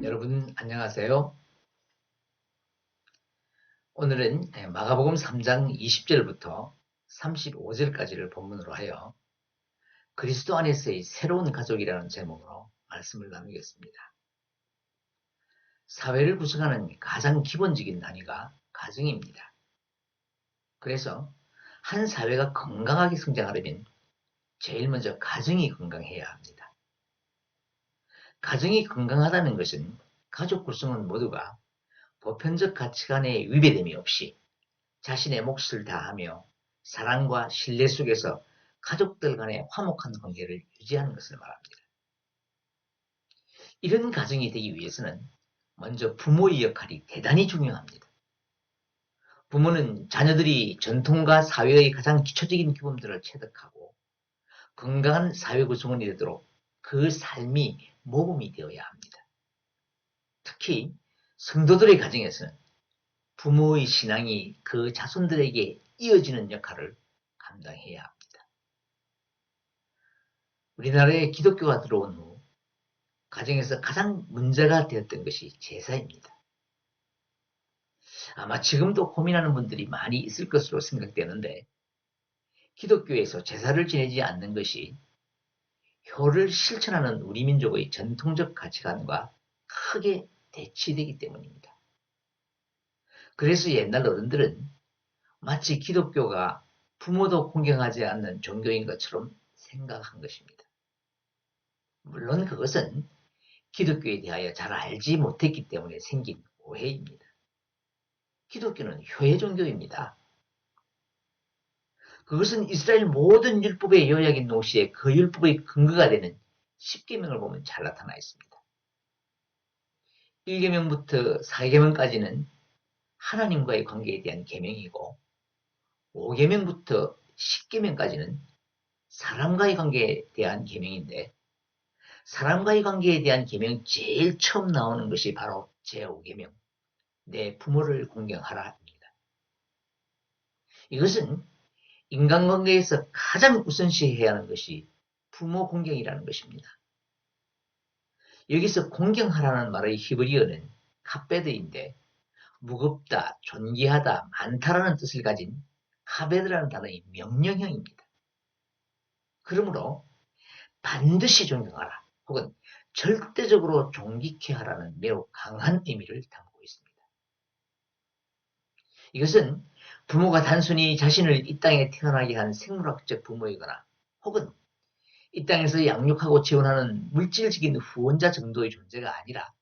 여러분 안녕하세요. 오늘은 마가복음 3장 20절부터 35절까지를 본문으로 하여 그리스도 안에서의 새로운 가족이라는 제목으로 말씀을 나누겠습니다. 사회를 구성하는 가장 기본적인 단위가 가정입니다. 그래서 한 사회가 건강하게 성장하려면 제일 먼저 가정이 건강해야 합니다. 가정이 건강하다는 것은 가족 구성원 모두가 보편적 가치관에 위배됨이 없이 자신의 몫을 다하며 사랑과 신뢰 속에서 가족들 간의 화목한 관계를 유지하는 것을 말합니다. 이런 가정이 되기 위해서는 먼저 부모의 역할이 대단히 중요합니다. 부모는 자녀들이 전통과 사회의 가장 기초적인 규범들을 체득하고 건강한 사회 구성원이 되도록 그 삶이 모범이 되어야 합니다. 특히 성도들의 가정에서는 부모의 신앙이 그 자손들에게 이어지는 역할을 감당해야 합니다. 우리나라에 기독교가 들어온 후 가정에서 가장 문제가 되었던 것이 제사입니다. 아마 지금도 고민하는 분들이 많이 있을 것으로 생각되는데 기독교에서 제사를 지내지 않는 것이 효를 실천하는 우리 민족의 전통적 가치관과 크게 대치되기 때문입니다. 그래서 옛날 어른들은 마치 기독교가 부모도 공경하지 않는 종교인 것처럼 생각한 것입니다. 물론 그것은 기독교에 대하여 잘 알지 못했기 때문에 생긴 오해입니다. 기독교는 효의 종교입니다. 그것은 이스라엘 모든 율법의 요약인 동시에 그 율법의 근거가 되는 10계명을 보면 잘 나타나 있습니다. 1계명부터 4계명까지는 하나님과의 관계에 대한 계명이고 5계명부터 10계명까지는 사람과의 관계에 대한 계명인데 사람과의 관계에 대한 계명 제일 처음 나오는 것이 바로 제5계명 내 부모를 공경하라입니다. 이것은 인간관계에서 가장 우선시해야 하는 것이 부모 공경이라는 것입니다. 여기서 공경하라는 말의 히브리어는 카베드인데 무겁다, 존귀하다, 많다라는 뜻을 가진 카베드라는 단어의 명령형입니다. 그러므로 반드시 존경하라 혹은 절대적으로 존귀케 하라는 매우 강한 의미를 담고 있습니다. 이것은 부모가 단순히 자신을 이 땅에 태어나게 한 생물학적 부모이거나 혹은 이 땅에서 양육하고 지원하는 물질적인 후원자 정도의 존재가 아니라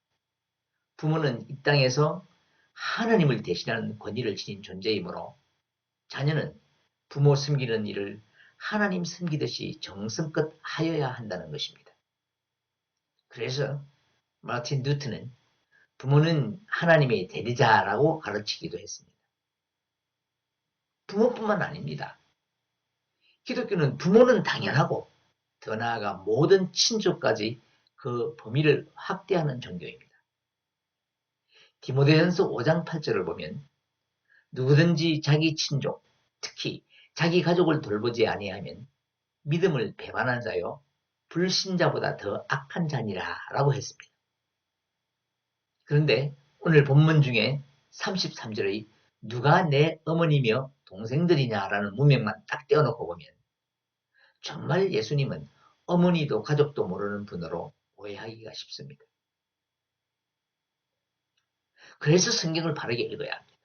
부모는 이 땅에서 하나님을 대신하는 권위를 지닌 존재이므로 자녀는 부모 섬기는 일을 하나님 섬기듯이 정성껏 하여야 한다는 것입니다. 그래서 마틴 루트는 부모는 하나님의 대리자라고 가르치기도 했습니다. 부모뿐만 아닙니다. 기독교는 부모는 당연하고 더 나아가 모든 친족까지 그 범위를 확대하는 종교입니다. 디모데전서 5장 8절을 보면 누구든지 자기 친족, 특히 자기 가족을 돌보지 아니하면 믿음을 배반한 자요 불신자보다 더 악한 자니라 라고 했습니다. 그런데 오늘 본문 중에 33절의 누가 내 어머니며 동생들이냐라는 문맥만 딱 떼어놓고 보면 정말 예수님은 어머니도 가족도 모르는 분으로 오해하기가 쉽습니다. 그래서 성경을 바르게 읽어야 합니다.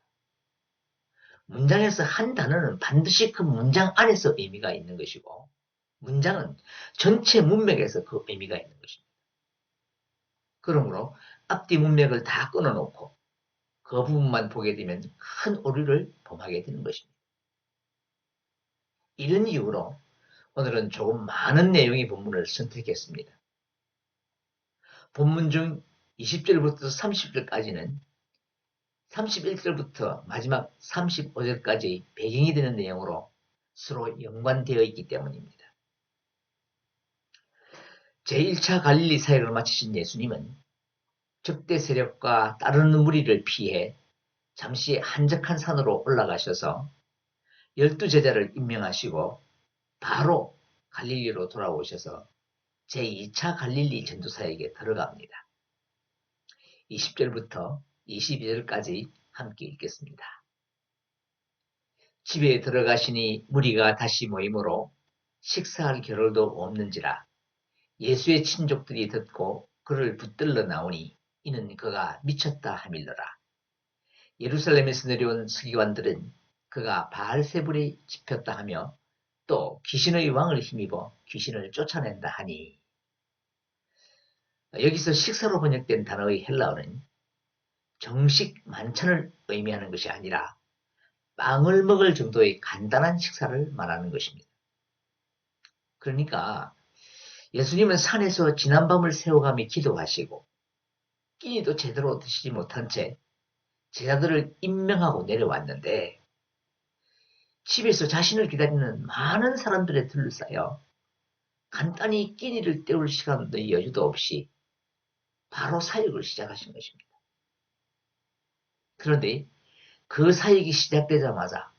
문장에서 한 단어는 반드시 그 문장 안에서 의미가 있는 것이고 문장은 전체 문맥에서 그 의미가 있는 것입니다. 그러므로 앞뒤 문맥을 다 끊어놓고 그 부분만 보게 되면 큰 오류를 범하게 되는 것입니다. 이런 이유로 오늘은 조금 많은 내용의 본문을 선택했습니다. 본문 중 20절부터 30절까지는 31절부터 마지막 35절까지 배경이 되는 내용으로 서로 연관되어 있기 때문입니다. 제1차 갈릴리 사역을 마치신 예수님은 적대 세력과 따르는 무리를 피해 잠시 한적한 산으로 올라가셔서 12제자를 임명하시고 바로 갈릴리로 돌아오셔서 제2차 갈릴리 전도사에게 들어갑니다. 20절부터 22절까지 함께 읽겠습니다. 집에 들어가시니 무리가 다시 모이므로 식사할 겨를도 없는지라 예수의 친족들이 듣고 그를 붙들러 나오니 이는 그가 미쳤다 하밀더라. 예루살렘에서 내려온 서기관들은 그가 바알세불에 집혔다 하며 또 귀신의 왕을 힘입어 귀신을 쫓아낸다 하니, 여기서 식사로 번역된 단어의 헬라어는 정식 만찬을 의미하는 것이 아니라 빵을 먹을 정도의 간단한 식사를 말하는 것입니다. 그러니까 예수님은 산에서 지난밤을 새워가며 기도하시고 끼니도 제대로 드시지 못한 채 제자들을 임명하고 내려왔는데, 집에서 자신을 기다리는 많은 사람들에 둘러싸여 간단히 끼니를 때울 시간도 여유도 없이 바로 사역을 시작하신 것입니다. 그런데 그 사역이 시작되자마자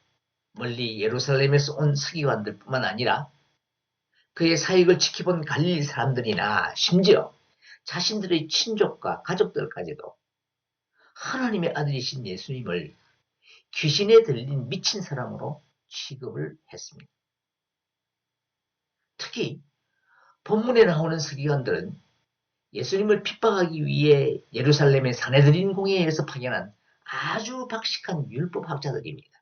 멀리 예루살렘에서 온 서기관들 뿐만 아니라 그의 사역을 지켜본 갈릴리 사람들이나 심지어 자신들의 친족과 가족들까지도 하나님의 아들이신 예수님을 귀신에 들린 미친 사람으로 취급을 했습니다. 특히 본문에 나오는 서기관들은 예수님을 핍박하기 위해 예루살렘의 사내들인 공회에서 파견한 아주 박식한 율법학자들입니다.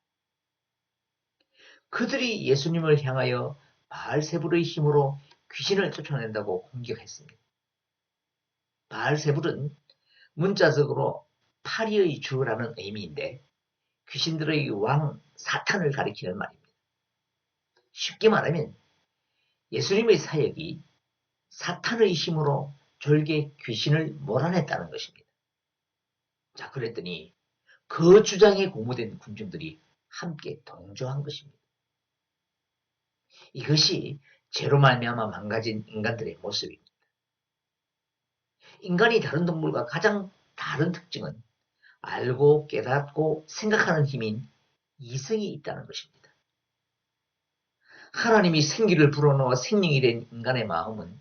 그들이 예수님을 향하여 바알세불의 힘으로 귀신을 쫓아낸다고 공격했습니다. 바알세불은 문자적으로 파리의 주라는 의미인데 귀신들의 왕 사탄을 가리키는 말입니다. 쉽게 말하면 예수님의 사역이 사탄의 힘으로 졸개 귀신을 몰아냈다는 것입니다. 자, 그랬더니 그 주장에 고무된 군중들이 함께 동조한 것입니다. 이것이 죄로 말미암아 망가진 인간들의 모습입니다. 인간이 다른 동물과 가장 다른 특징은 알고 깨닫고 생각하는 힘인 이성이 있다는 것입니다. 하나님이 생기를 불어넣어 생명이 된 인간의 마음은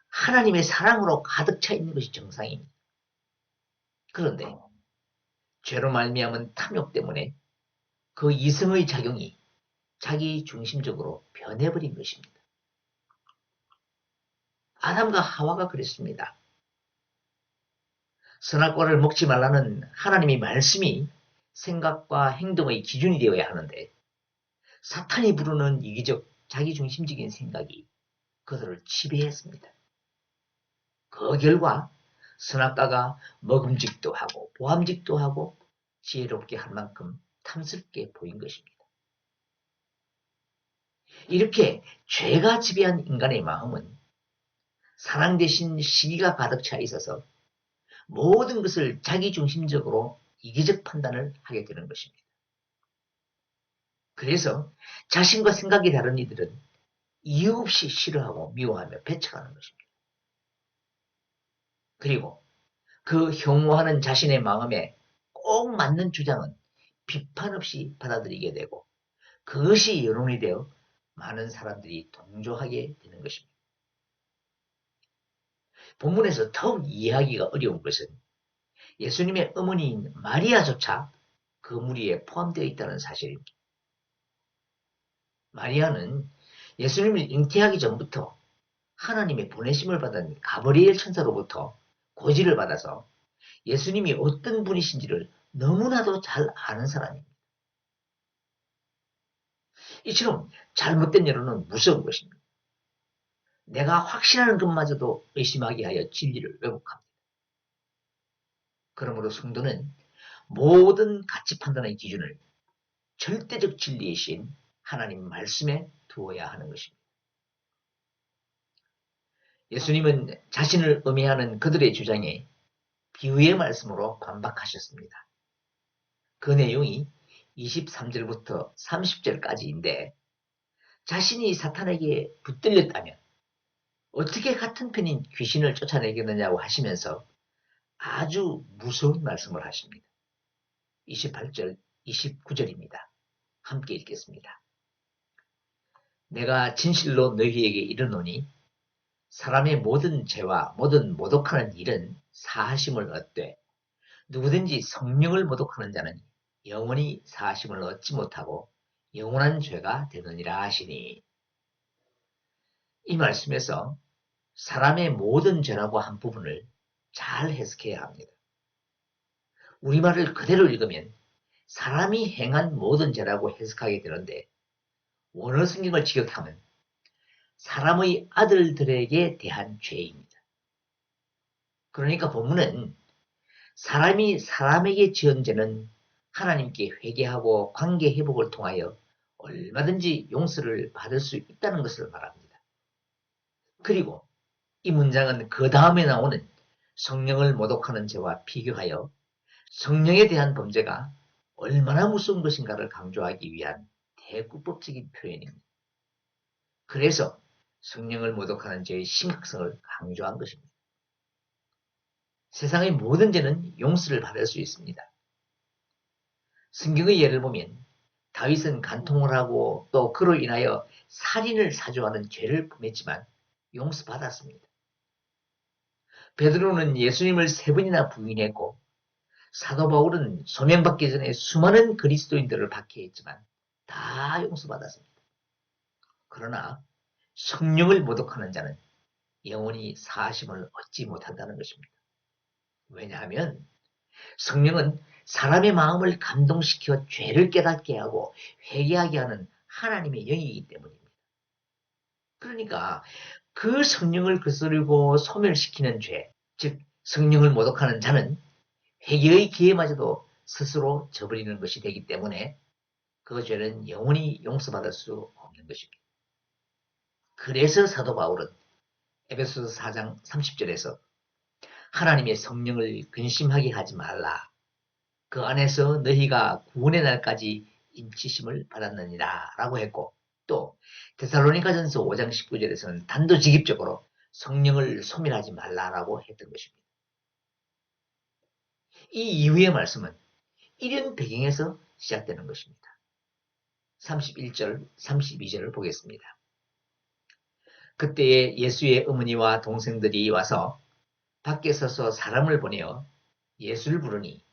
하나님의 사랑으로 가득 차 있는 것이 정상입니다. 그런데 죄로 말미암은 탐욕 때문에 그 이성의 작용이 자기 중심적으로 변해버린 것입니다. 아담과 하와가 그랬습니다. 선악과를 먹지 말라는 하나님의 말씀이 생각과 행동의 기준이 되어야 하는데 사탄이 부르는 이기적 자기중심적인 생각이 그들을 지배했습니다. 그 결과 선악과가 먹음직도 하고 보암직도 하고 지혜롭게 할 만큼 탐스럽게 보인 것입니다. 이렇게 죄가 지배한 인간의 마음은 사랑 대신 시기가 가득 차 있어서 모든 것을 자기중심적으로 이기적 판단을 하게 되는 것입니다. 그래서 자신과 생각이 다른 이들은 이유 없이 싫어하고 미워하며 배척하는 것입니다. 그리고 그 혐오하는 자신의 마음에 꼭 맞는 주장은 비판 없이 받아들이게 되고 그것이 여론이 되어 많은 사람들이 동조하게 되는 것입니다. 본문에서 더욱 이해하기가 어려운 것은 예수님의 어머니인 마리아조차 그 무리에 포함되어 있다는 사실입니다. 마리아는 예수님을 잉태하기 전부터 하나님의 보내심을 받은 가브리엘 천사로부터 고지를 받아서 예수님이 어떤 분이신지를 너무나도 잘 아는 사람입니다. 이처럼 잘못된 여론은 무서운 것입니다. 내가 확신하는 것마저도 의심하게 하여 진리를 왜곡합니다. 그러므로 성도는 모든 가치 판단의 기준을 절대적 진리이신 하나님 말씀에 두어야 하는 것입니다. 예수님은 자신을 음해하는 그들의 주장에 비유의 말씀으로 반박하셨습니다. 그 내용이 23절부터 30절까지인데 자신이 사탄에게 붙들렸다면 어떻게 같은 편인 귀신을 쫓아내겠느냐고 하시면서 아주 무서운 말씀을 하십니다. 28절, 29절입니다. 함께 읽겠습니다. 내가 진실로 너희에게 이르노니 사람의 모든 죄와 모든 모독하는 일은 사하심을 얻되 누구든지 성령을 모독하는 자는 영원히 사하심을 얻지 못하고 영원한 죄가 되느니라 하시니. 이 말씀에서 사람의 모든 죄라고 한 부분을 잘 해석해야 합니다. 우리말을 그대로 읽으면 사람이 행한 모든 죄라고 해석하게 되는데 원어 성경을 직역하면 사람의 아들들에게 대한 죄입니다. 그러니까 본문은 사람이 사람에게 지은 죄는 하나님께 회개하고 관계 회복을 통하여 얼마든지 용서를 받을 수 있다는 것을 말합니다. 그리고 이 문장은 그 다음에 나오는 성령을 모독하는 죄와 비교하여 성령에 대한 범죄가 얼마나 무서운 것인가를 강조하기 위한 대구법적인 표현입니다. 그래서 성령을 모독하는 죄의 심각성을 강조한 것입니다. 세상의 모든 죄는 용서를 받을 수 있습니다. 성경의 예를 보면 다윗은 간통을 하고 또 그로 인하여 살인을 사주하는 죄를 범했지만 용서받았습니다. 베드로는 예수님을 3번이나 부인했고 사도 바울은 소명받기 전에 수많은 그리스도인들을 박해했지만 다 용서받았습니다. 그러나 성령을 모독하는 자는 영원히 사하심을 얻지 못한다는 것입니다. 왜냐하면 성령은 사람의 마음을 감동시켜 죄를 깨닫게 하고 회개하게 하는 하나님의 영이기 때문입니다. 그러니까 그 성령을 거스르고 소멸시키는 죄, 즉 성령을 모독하는 자는 회개의 기회마저도 스스로 저버리는 것이 되기 때문에 그 죄는 영원히 용서받을 수 없는 것입니다. 그래서 사도 바울은 에베소서 4장 30절에서 하나님의 성령을 근심하게 하지 말라. 그 안에서 너희가 구원의 날까지 인치심을 받았느니라 라고 했고, 또 데살로니가전서 5장 19절에서는 단도직입적으로 성령을 소멸하지 말라라고 했던 것입니다. 이 이후의 말씀은 이런 배경에서 시작되는 것입니다. 31절, 32절을 보겠습니다. 그때에 예수의 어머니와 동생들이 와서 밖에 서서 사람을 보내어 예수를 부르니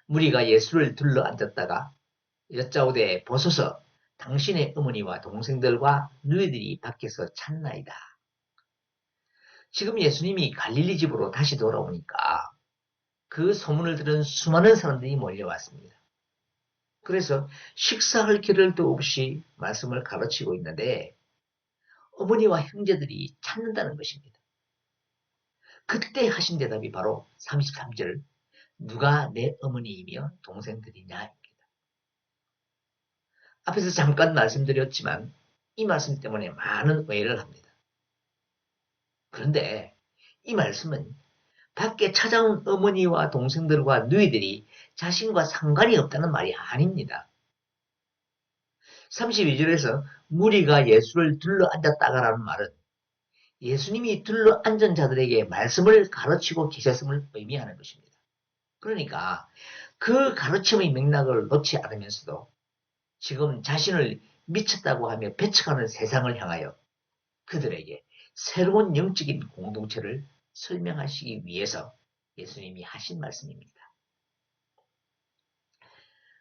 무리가 예수를 둘러 앉았다가 여짜오되 보소서 당신의 어머니와 동생들과 너희들이 밖에서 찾나이다. 지금 예수님이 갈릴리 집으로 다시 돌아오니까 그 소문을 들은 수많은 사람들이 몰려왔습니다. 그래서 식사할 겨를도 없이 말씀을 가르치고 있는데 어머니와 형제들이 찾는다는 것입니다. 그때 하신 대답이 바로 33절 누가 내 어머니이며 동생들이냐입니다. 앞에서 잠깐 말씀드렸지만 이 말씀 때문에 많은 오해를 합니다. 그런데 이 말씀은 밖에 찾아온 어머니와 동생들과 너희들이 자신과 상관이 없다는 말이 아닙니다. 32절에서 무리가 예수를 둘러 앉았다가라는 말은 예수님이 둘러 앉은 자들에게 말씀을 가르치고 계셨음을 의미하는 것입니다. 그러니까 그 가르침의 맥락을 놓지 않으면서도 지금 자신을 미쳤다고 하며 배척하는 세상을 향하여 그들에게 새로운 영적인 공동체를 설명하시기 위해서 예수님이 하신 말씀입니다.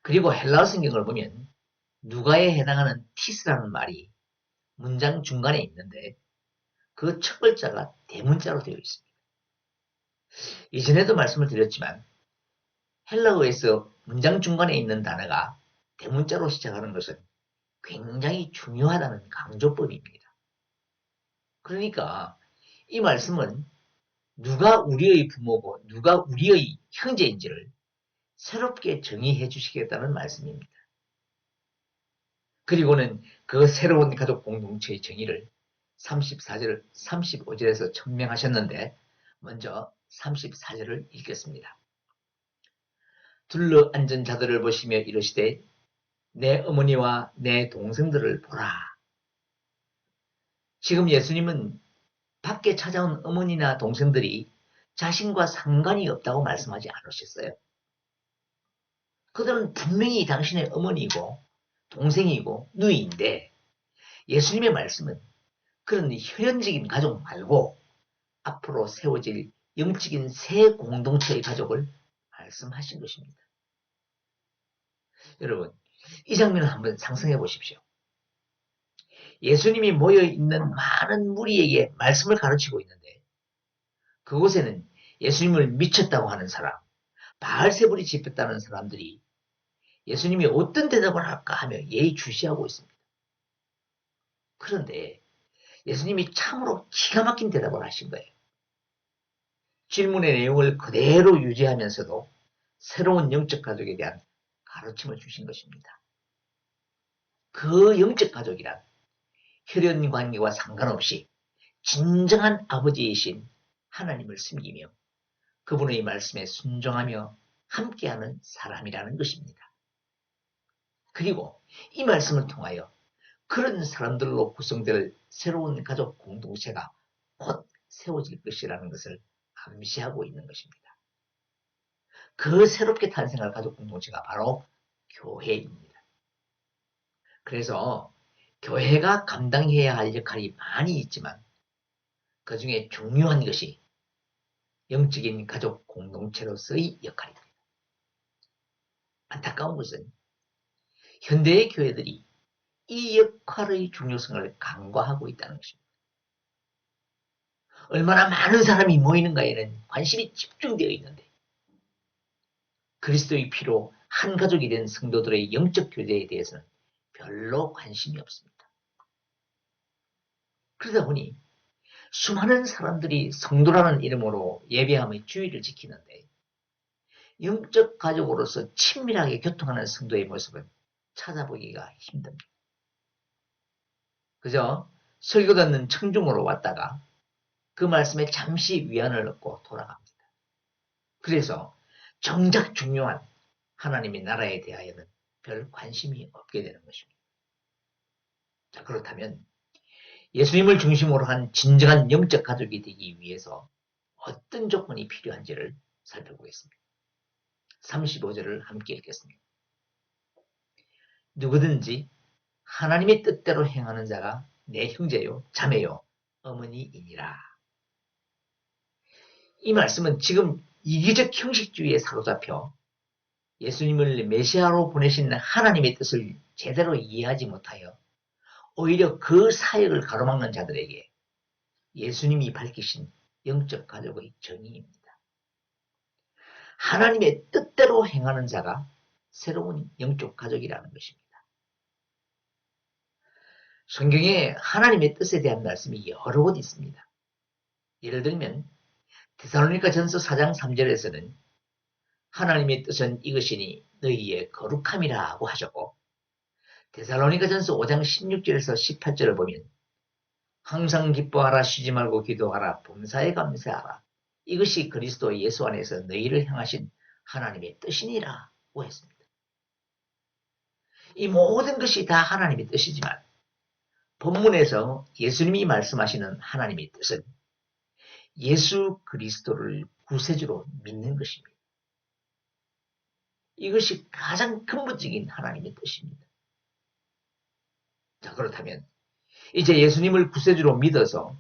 그리고 헬라어 성경을 보면 누가에 해당하는 티스라는 말이 문장 중간에 있는데 그 첫 글자가 대문자로 되어 있습니다. 이전에도 말씀을 드렸지만 헬라어에서 문장 중간에 있는 단어가 대문자로 시작하는 것은 굉장히 중요하다는 강조법입니다. 그러니까 이 말씀은 누가 우리의 부모고 누가 우리의 형제인지를 새롭게 정의해 주시겠다는 말씀입니다. 그리고는 그 새로운 가족 공동체의 정의를 34절, 35절에서 천명하셨는데 먼저 34절을 읽겠습니다. 둘러 앉은 자들을 보시며 이르시되 내 어머니와 내 동생들을 보라. 지금 예수님은 밖에 찾아온 어머니나 동생들이 자신과 상관이 없다고 말씀하지 않으셨어요. 그들은 분명히 당신의 어머니이고 동생이고 누이인데 예수님의 말씀은 그런 혈연적인 가족 말고 앞으로 세워질 영적인 새 공동체의 가족을 말씀하신 것입니다. 여러분, 이 장면을 한번 상상해 보십시오. 예수님이 모여있는 많은 무리에게 말씀을 가르치고 있는데 그곳에는 예수님을 미쳤다고 하는 사람, 바알세불이 집혔다는 사람들이 예수님이 어떤 대답을 할까 하며 예의주시하고 있습니다. 그런데 예수님이 참으로 기가 막힌 대답을 하신 거예요. 질문의 내용을 그대로 유지하면서도 새로운 영적 가족에 대한 가르침을 주신 것입니다. 그 영적 가족이란 혈연 관계와 상관없이 진정한 아버지이신 하나님을 섬기며 그분의 말씀에 순종하며 함께하는 사람이라는 것입니다. 그리고 이 말씀을 통하여 그런 사람들로 구성될 새로운 가족 공동체가 곧 세워질 것이라는 것을 암시하고 있는 것입니다. 그 새롭게 탄생할 가족 공동체가 바로 교회입니다. 그래서 교회가 감당해야 할 역할이 많이 있지만 그 중에 중요한 것이 영적인 가족 공동체로서의 역할입니다. 안타까운 것은 현대의 교회들이 이 역할의 중요성을 간과하고 있다는 것입니다. 얼마나 많은 사람이 모이는가에는 관심이 집중되어 있는데 그리스도의 피로 한 가족이 된 성도들의 영적 교제에 대해서는 별로 관심이 없습니다. 그러다 보니 수많은 사람들이 성도라는 이름으로 예배함의 주의를 지키는데 영적 가족으로서 친밀하게 교통하는 성도의 모습은 찾아보기가 힘듭니다. 그저 설교 듣는 청중으로 왔다가 그 말씀에 잠시 위안을 얻고 돌아갑니다. 그래서 정작 중요한 하나님의 나라에 대하여는 별 관심이 없게 되는 것입니다. 자, 그렇다면 예수님을 중심으로 한 진정한 영적 가족이 되기 위해서 어떤 조건이 필요한지를 살펴보겠습니다. 35절을 함께 읽겠습니다. 누구든지 하나님의 뜻대로 행하는 자가 내 형제요, 자매요, 어머니이니라. 이 말씀은 지금 이기적 형식주의에 사로잡혀 예수님을 메시아로 보내신 하나님의 뜻을 제대로 이해하지 못하여 오히려 그 사역을 가로막는 자들에게 예수님이 밝히신 영적 가족의 정의입니다. 하나님의 뜻대로 행하는 자가 새로운 영적 가족이라는 것입니다. 성경에 하나님의 뜻에 대한 말씀이 여러 곳 있습니다. 예를 들면 데살로니가 전서 4장 3절에서는 하나님의 뜻은 이것이니 너희의 거룩함이라고 하셨고 데살로니가 전서 5장 16절에서 18절을 보면 항상 기뻐하라, 쉬지 말고 기도하라, 범사에 감사하라. 이것이 그리스도 예수 안에서 너희를 향하신 하나님의 뜻이니라고 했습니다. 이 모든 것이 다 하나님의 뜻이지만 본문에서 예수님이 말씀하시는 하나님의 뜻은 예수 그리스도를 구세주로 믿는 것입니다. 이것이 가장 근본적인 하나님의 뜻입니다. 자, 그렇다면 이제 예수님을 구세주로 믿어서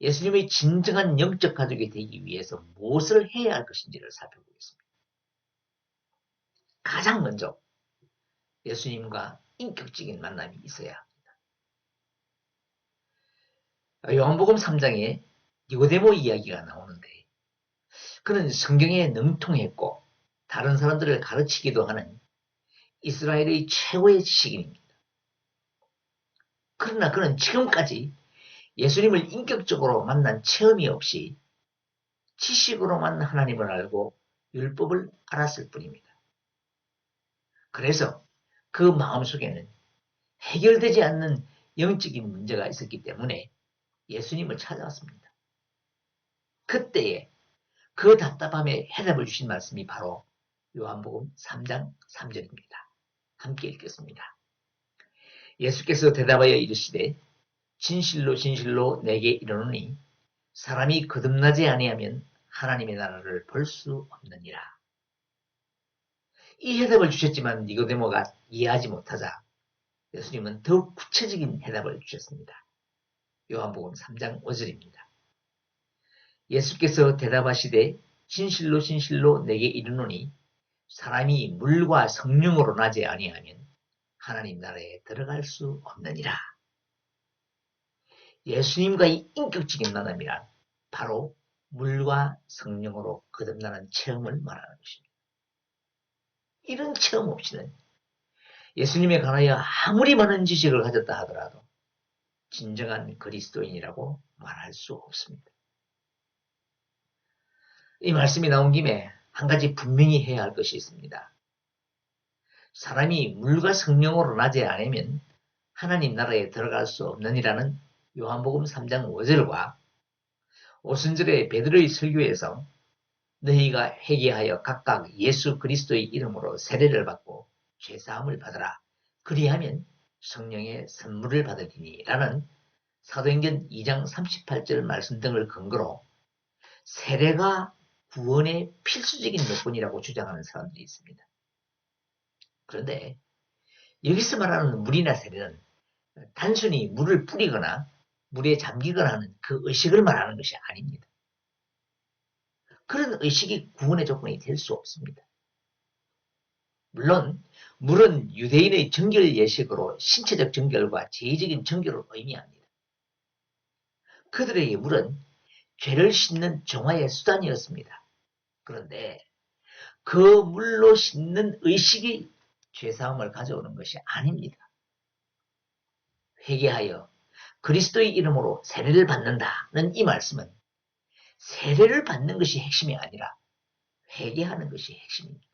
예수님의 진정한 영적 가족이 되기 위해서 무엇을 해야 할 것인지를 살펴보겠습니다. 가장 먼저 예수님과 인격적인 만남이 있어야 합니다. 요한복음 3장에 니고데모 이야기가 나오는데 그는 성경에 능통했고 다른 사람들을 가르치기도 하는 이스라엘의 최고의 지식인입니다. 그러나 그는 지금까지 예수님을 인격적으로 만난 체험이 없이 지식으로만 하나님을 알고 율법을 알았을 뿐입니다. 그래서 그 마음속에는 해결되지 않는 영적인 문제가 있었기 때문에 예수님을 찾아왔습니다. 그때에 그 답답함에 해답을 주신 말씀이 바로 요한복음 3장 3절입니다. 함께 읽겠습니다. 예수께서 대답하여 이르시되 진실로 진실로 내게 이르노니 사람이 거듭나지 아니하면 하나님의 나라를 볼 수 없느니라. 이 해답을 주셨지만 니고데모가 이해하지 못하자 예수님은 더욱 구체적인 해답을 주셨습니다. 요한복음 3장 5절입니다. 예수께서 대답하시되 진실로 진실로 내게 이르노니 사람이 물과 성령으로 나지 아니하면 하나님 나라에 들어갈 수 없느니라. 예수님과의 인격적인 만남이란 바로 물과 성령으로 거듭나는 체험을 말하는 것입니다. 이런 체험 없이는 예수님에 관하여 아무리 많은 지식을 가졌다 하더라도 진정한 그리스도인이라고 말할 수 없습니다. 이 말씀이 나온 김에 한 가지 분명히 해야 할 것이 있습니다. 사람이 물과 성령으로 나지 않으면 하나님 나라에 들어갈 수 없느니라는 요한복음 3장 5절과 오순절의 베드로의 설교에서 너희가 회개하여 각각 예수 그리스도의 이름으로 세례를 받고 죄사함을 받으라. 그리하면 성령의 선물을 받으리니 라는 사도행전 2장 38절 말씀 등을 근거로 세례가 구원의 필수적인 요건이라고 주장하는 사람들이 있습니다. 그런데 여기서 말하는 물이나 세례는 단순히 물을 뿌리거나 물에 잠기거나 하는 그 의식을 말하는 것이 아닙니다. 그런 의식이 구원의 조건이 될 수 없습니다. 물론 물은 유대인의 정결 예식으로 신체적 정결과 제의적인 정결을 의미합니다. 그들에게 물은 죄를 씻는 정화의 수단이었습니다. 그런데 그 물로 씻는 의식이 죄사함을 가져오는 것이 아닙니다. 회개하여 그리스도의 이름으로 세례를 받는다는 이 말씀은 세례를 받는 것이 핵심이 아니라 회개하는 것이 핵심입니다.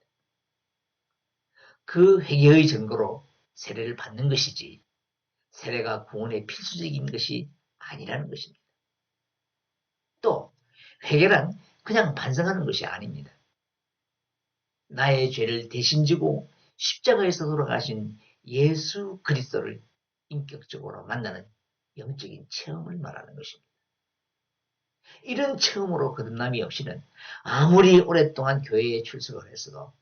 그 회개의 증거로 세례를 받는 것이지 세례가 구원의 필수적인 것이 아니라는 것입니다. 또 회개란 그냥 반성하는 것이 아닙니다. 나의 죄를 대신 지고 십자가에서 돌아가신 예수 그리스도를 인격적으로 만나는 영적인 체험을 말하는 것입니다. 이런 체험으로 거듭남이 없이는 아무리 오랫동안 교회에 출석을 했어도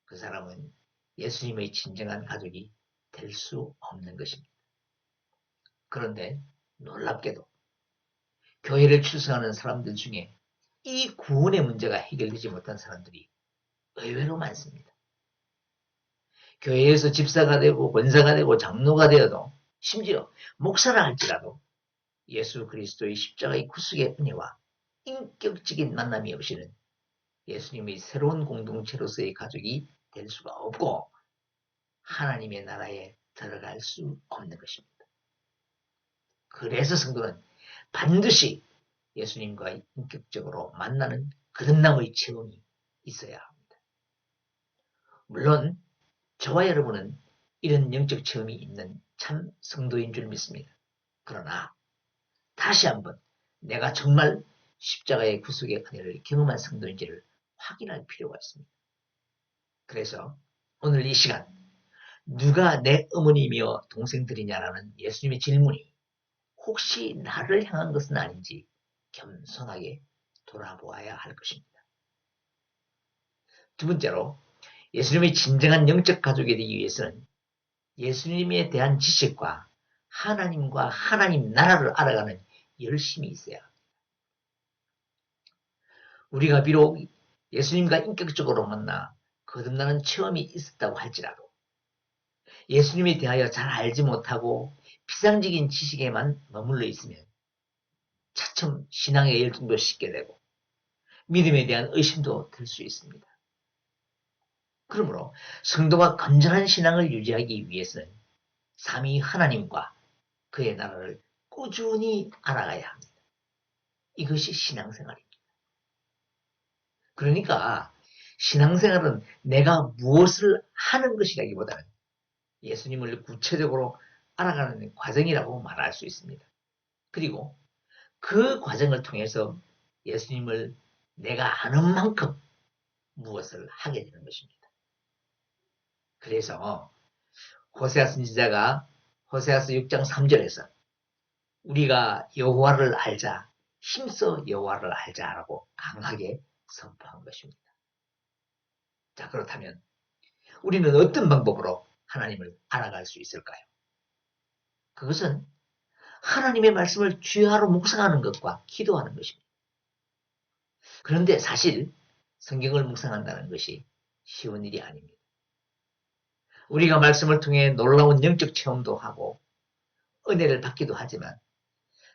그 사람은 예수님의 진정한 가족이 될 수 없는 것입니다. 그런데 놀랍게도 교회를 출석하는 사람들 중에 이 구원의 문제가 해결되지 못한 사람들이 의외로 많습니다. 교회에서 집사가 되고 권사가 되고 장로가 되어도 심지어 목사라 할지라도 예수 그리스도의 십자가의 구속의 은혜와 인격적인 만남이 없이는 예수님의 새로운 공동체로서의 가족이 될 수가 없고 하나님의 나라에 들어갈 수 없는 것입니다. 그래서 성도는 반드시 예수님과 인격적으로 만나는 거듭남의 체험이 있어야 합니다. 물론 저와 여러분은 이런 영적 체험이 있는 참 성도인 줄 믿습니다. 그러나 다시 한번 내가 정말 십자가의 구속의 은혜를 경험한 성도인지를 확인할 필요가 있습니다. 그래서 오늘 이 시간 누가 내 어머니며 동생들이냐라는 예수님의 질문이 혹시 나를 향한 것은 아닌지 겸손하게 돌아보아야 할 것입니다. 두 번째로 예수님의 진정한 영적 가족이 되기 위해서는 예수님에 대한 지식과 하나님과 하나님 나라를 알아가는 열심이 있어야 합니다. 우리가 비록 예수님과 인격적으로 만나 거듭나는 체험이 있었다고 할지라도 예수님에 대하여 잘 알지 못하고 피상적인 지식에만 머물러 있으면 차츰 신앙의 열등도 식게 되고 믿음에 대한 의심도 들 수 있습니다. 그러므로 성도가 건전한 신앙을 유지하기 위해서는 삼위 하나님과 그의 나라를 꾸준히 알아가야 합니다. 이것이 신앙생활입니다. 그러니까 신앙생활은 내가 무엇을 하는 것이라기보다는 예수님을 구체적으로 알아가는 과정이라고 말할 수 있습니다. 그리고 그 과정을 통해서 예수님을 내가 아는 만큼 무엇을 하게 되는 것입니다. 그래서 호세아 선지자가 호세아서 6장 3절에서 우리가 여호와를 알자 힘써 여호와를 알자라고 강하게 선포한 것입니다. 자, 그렇다면 우리는 어떤 방법으로 하나님을 알아갈 수 있을까요? 그것은 하나님의 말씀을 주야로 묵상하는 것과 기도하는 것입니다. 그런데 사실 성경을 묵상한다는 것이 쉬운 일이 아닙니다. 우리가 말씀을 통해 놀라운 영적 체험도 하고 은혜를 받기도 하지만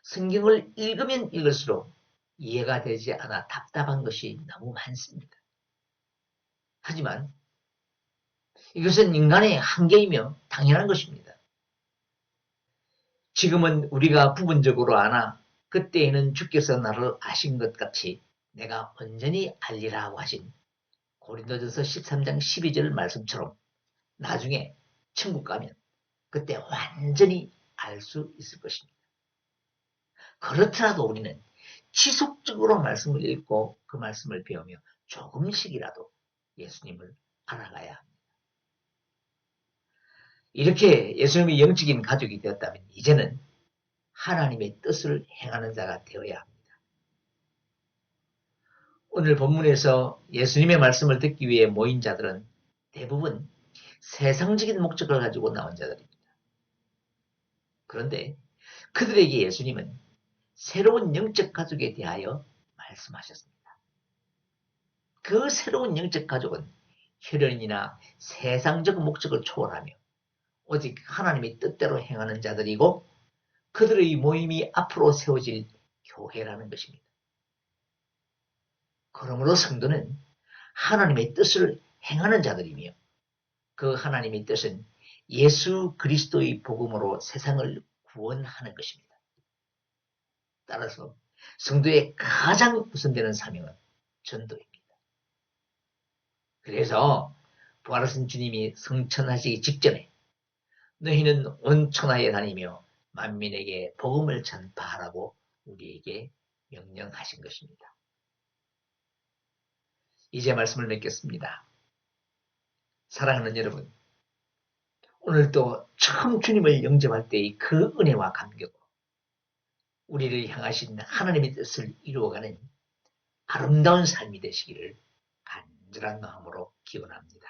성경을 읽으면 읽을수록 이해가 되지 않아 답답한 것이 너무 많습니다. 하지만 이것은 인간의 한계이며 당연한 것입니다. 지금은 우리가 부분적으로 아나 그때에는 주께서 나를 아신 것 같이 내가 온전히 알리라고 하신 고린도전서 13장 12절 말씀처럼 나중에 천국 가면 그때 완전히 알 수 있을 것입니다. 그렇더라도 우리는 지속적으로 말씀을 읽고 그 말씀을 배우며 조금씩이라도 예수님을 알아가야 합니다. 이렇게 예수님이 영적인 가족이 되었다면 이제는 하나님의 뜻을 행하는 자가 되어야 합니다. 오늘 본문에서 예수님의 말씀을 듣기 위해 모인 자들은 대부분 세상적인 목적을 가지고 나온 자들입니다. 그런데 그들에게 예수님은 새로운 영적 가족에 대하여 말씀하셨습니다. 그 새로운 영적 가족은 혈연이나 세상적 목적을 초월하며 오직 하나님의 뜻대로 행하는 자들이고 그들의 모임이 앞으로 세워질 교회라는 것입니다. 그러므로 성도는 하나님의 뜻을 행하는 자들이며 그 하나님의 뜻은 예수 그리스도의 복음으로 세상을 구원하는 것입니다. 따라서 성도의 가장 우선되는 사명은 전도입니다. 그래서 부활하신 주님이 성천하시기 직전에 너희는 온 천하에 다니며 만민에게 복음을 전파하라고 우리에게 명령하신 것입니다. 이제 말씀을 맺겠습니다. 사랑하는 여러분, 오늘도 처음 주님을 영접할 때의 그 은혜와 감격으로 우리를 향하신 하나님의 뜻을 이루어가는 아름다운 삶이 되시기를 간절한 마음으로 기원합니다.